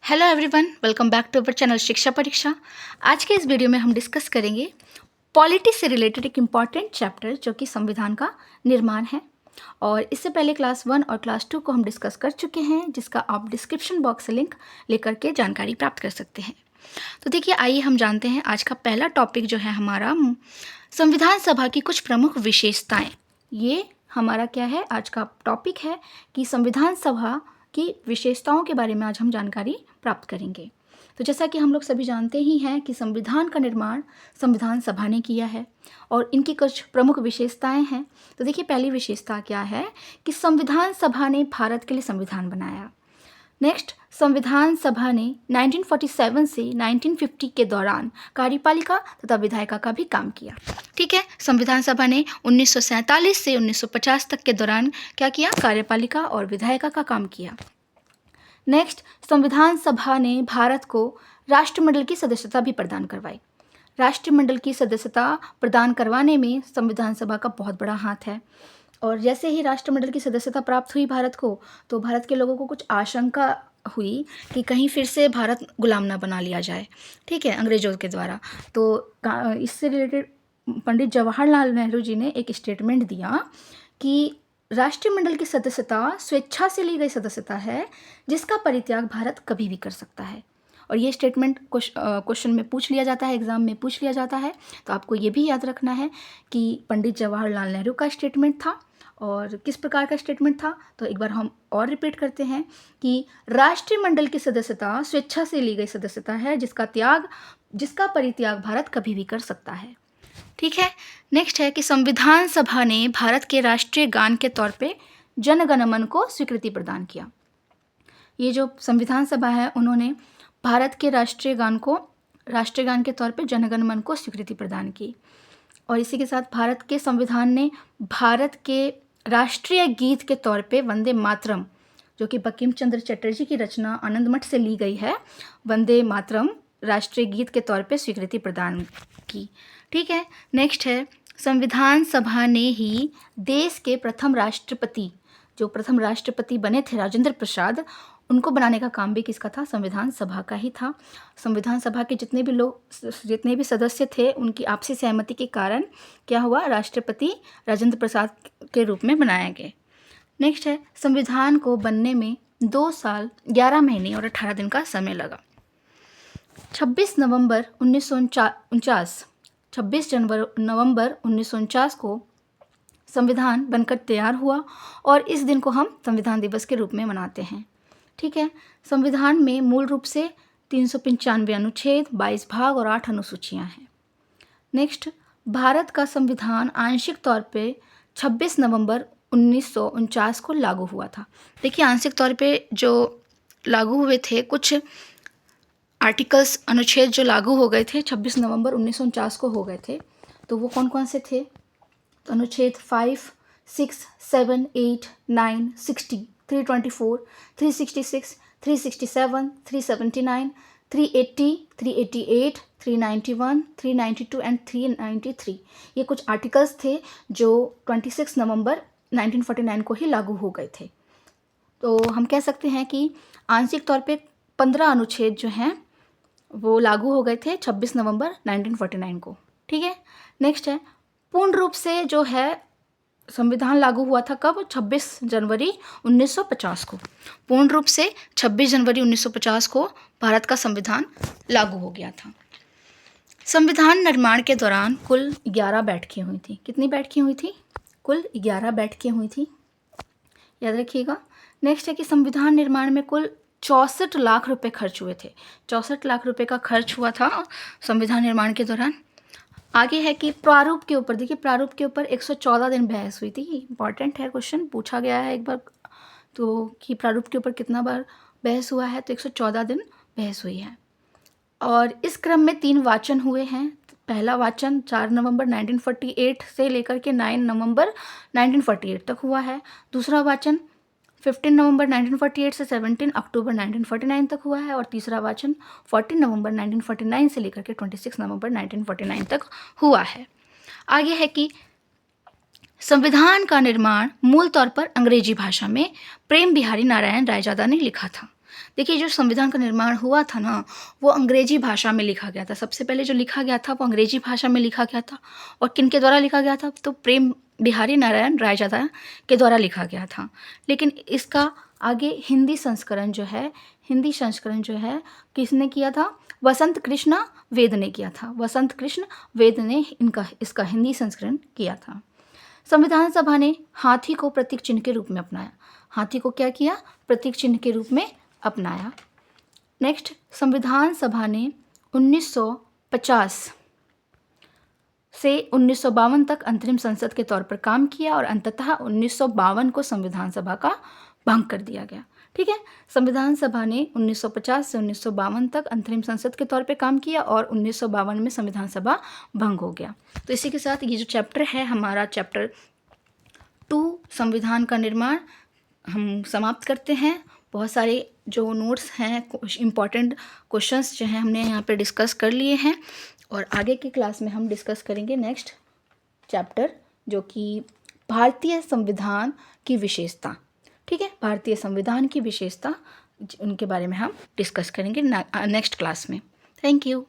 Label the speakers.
Speaker 1: Hello everyone, welcome back to our channel Shiksha Pariksha. आज के इस वीडियो में हम डिस्कस करेंगे पॉलिटी से रिलेटेड एक इम्पॉर्टेंट चैप्टर जो कि संविधान का निर्माण है। और इससे पहले क्लास 1 और क्लास 2 को हम डिस्कस कर चुके हैं, जिसका आप डिस्क्रिप्शन बॉक्स से लिंक लेकर के जानकारी प्राप्त कर सकते हैं। तो देखिए, आइए हम जानते हैं आज का पहला टॉपिक जो है हमारा संविधान सभा की कुछ प्रमुख विशेषताएँ। ये हमारा क्या है, आज का टॉपिक है कि संविधान सभा की विशेषताओं के बारे में आज हम जानकारी प्राप्त करेंगे। तो जैसा कि हम लोग सभी जानते ही हैं कि संविधान का निर्माण संविधान सभा ने किया है और इनकी कुछ प्रमुख विशेषताएं हैं। तो देखिए, पहली विशेषता क्या है कि संविधान सभा ने भारत के लिए संविधान बनाया। नेक्स्ट, संविधान सभा ने 1947 से 1950 के दौरान कार्यपालिका तथा विधायिका का भी काम किया। ठीक है, संविधान सभा ने 1947 से 1950 तक के दौरान क्या किया, कार्यपालिका और विधायिका का काम किया। नेक्स्ट, संविधान सभा ने भारत को राष्ट्रमंडल की सदस्यता भी प्रदान करवाई। राष्ट्रमंडल की सदस्यता प्रदान करवाने में संविधान सभा का बहुत बड़ा हाथ है। और जैसे ही राष्ट्रमंडल की सदस्यता प्राप्त हुई भारत को, तो भारत के लोगों को कुछ आशंका हुई कि कहीं फिर से भारत गुलाम ना बना लिया जाए, ठीक है, अंग्रेजों के द्वारा। तो इससे रिलेटेड पंडित जवाहरलाल नेहरू जी ने एक स्टेटमेंट दिया कि राष्ट्रमंडल की सदस्यता स्वेच्छा से ली गई सदस्यता है, जिसका परित्याग भारत कभी भी कर सकता है। और ये स्टेटमेंट क्वेश्चन में पूछ लिया जाता है, एग्जाम में पूछ लिया जाता है। तो आपको ये भी याद रखना है कि पंडित जवाहरलाल नेहरू का स्टेटमेंट था और किस प्रकार का स्टेटमेंट था। तो एक बार हम और रिपीट करते हैं कि राष्ट्रमंडल की सदस्यता स्वेच्छा से ली गई सदस्यता है, जिसका परित्याग भारत कभी भी कर सकता है। ठीक है, नेक्स्ट है कि संविधान सभा ने भारत के राष्ट्रीय गान के तौर पे जन गण मन को स्वीकृति प्रदान किया। ये जो संविधान सभा है, उन्होंने भारत के राष्ट्रीय गान के तौर पे जन गण मन को स्वीकृति प्रदान की। और इसी के साथ भारत के संविधान ने भारत के राष्ट्रीय गीत के तौर पे वंदे मातरम, जो कि बंकिम चंद्र चटर्जी की रचना आनंद मठ से ली गई है, वंदे मातरम राष्ट्रीय गीत के तौर पे स्वीकृति प्रदान की। ठीक है, नेक्स्ट है, संविधान सभा ने ही देश के प्रथम राष्ट्रपति बने थे राजेंद्र प्रसाद, उनको बनाने का काम भी किसका था, संविधान सभा का ही था। संविधान सभा के जितने भी सदस्य थे, उनकी आपसी सहमति के कारण क्या हुआ, राष्ट्रपति राजेंद्र प्रसाद के रूप में बनाया गया। नेक्स्ट है, संविधान को बनने में 2 साल 11 महीने और 18 दिन का समय लगा। 26 नवंबर 1949 को संविधान बनकर तैयार हुआ और इस दिन को हम संविधान दिवस के रूप में मनाते हैं। ठीक है, संविधान में मूल रूप से 395 अनुच्छेद, 22 भाग और 8 अनुसूचियां हैं। नेक्स्ट, भारत का संविधान आंशिक तौर पे 26 नवंबर 1949 को लागू हुआ था। देखिए, आंशिक तौर पे जो लागू हुए थे, कुछ आर्टिकल्स, अनुच्छेद जो लागू हो गए थे 26 नवंबर 1949 को हो गए थे। तो वो कौन कौन से थे, तो अनुच्छेद 5, 6, 7, 8, 9, 60, 324, 366, 367, 379, 380, 388, 391, 392 एंड 393। ये कुछ आर्टिकल्स थे जो 26 नवंबर 1949 को ही लागू हो गए थे। तो हम कह सकते हैं कि आंशिक तौर पे 15 अनुच्छेद जो हैं वो लागू हो गए थे 26 नवंबर 1949 को। ठीक है, नेक्स्ट है, पूर्ण रूप से जो है संविधान लागू हुआ था कब, 26 जनवरी 1950 को। पूर्ण रूप से 26 जनवरी 1950 को भारत का संविधान लागू हो गया था। संविधान निर्माण के दौरान कुल 11 बैठकें हुई थी। कितनी बैठकें हुई थी, कुल 11 बैठकें हुई थी, याद रखिएगा। नेक्स्ट है कि संविधान निर्माण में कुल 64 लाख रुपए खर्च हुए थे। 64 लाख रुपए का खर्च हुआ था संविधान निर्माण के दौरान। आगे है कि प्रारूप के ऊपर, देखिए प्रारूप के ऊपर 114 दिन बहस हुई थी। इंपॉर्टेंट है, क्वेश्चन पूछा गया है एक बार तो कि प्रारूप के ऊपर कितना बार बहस हुआ है, तो 114 दिन बहस हुई है। और इस क्रम में 3 वाचन हुए हैं। पहला वाचन 4 नवंबर 1948 से लेकर के 9 नवंबर 1948 तक हुआ है। दूसरा वाचन 15 नवंबर 1948 से 17 अक्टूबर 1949 तक हुआ है। और तीसरा वाचन 14 नवंबर 1949 से लेकर के 26 नवंबर 1949 तक हुआ है। आगे है कि संविधान का निर्माण मूल तौर पर अंग्रेजी भाषा में प्रेम बिहारी नारायण रायजादा ने लिखा था। देखिए जो संविधान का निर्माण हुआ था ना, वो अंग्रेजी भाषा में लिखा गया था। सबसे पहले जो लिखा गया था वो अंग्रेजी भाषा में लिखा गया था। और किन के द्वारा लिखा गया था? तो प्रेम बिहारी नारायण रायजादा के द्वारा लिखा गया था। लेकिन इसका आगे हिंदी संस्करण जो है किसने किया था? वसंत कृष्ण वेद ने किया था। वसंत कृष्ण वेद ने इसका हिंदी संस्करण किया था। संविधान सभा ने हाथी को प्रतीक चिन्ह के रूप में अपनाया। हाथी को क्या किया? प्रतीक चिन्ह के रूप में अपनाया। नेक्स्ट, संविधान सभा ने 1950 से 1952 तक अंतरिम संसद के तौर पर काम किया और अंततः 1952 को संविधान सभा का भंग कर दिया गया। ठीक है, संविधान सभा ने 1950 से 1952 तक अंतरिम संसद के तौर पे काम किया और 1952 में संविधान सभा भंग हो गया। तो इसी के साथ ये जो चैप्टर है हमारा चैप्टर 2 संविधान का निर्माण हम समाप्त करते हैं। बहुत सारे जो नोट्स हैं, इम्पॉर्टेंट क्वेश्चंस जो हैं हमने यहाँ पे डिस्कस कर लिए हैं और आगे की क्लास में हम डिस्कस करेंगे नेक्स्ट चैप्टर जो कि भारतीय संविधान की विशेषता। ठीक है, भारतीय संविधान की विशेषता उनके बारे में हम डिस्कस करेंगे नेक्स्ट क्लास में। Thank you.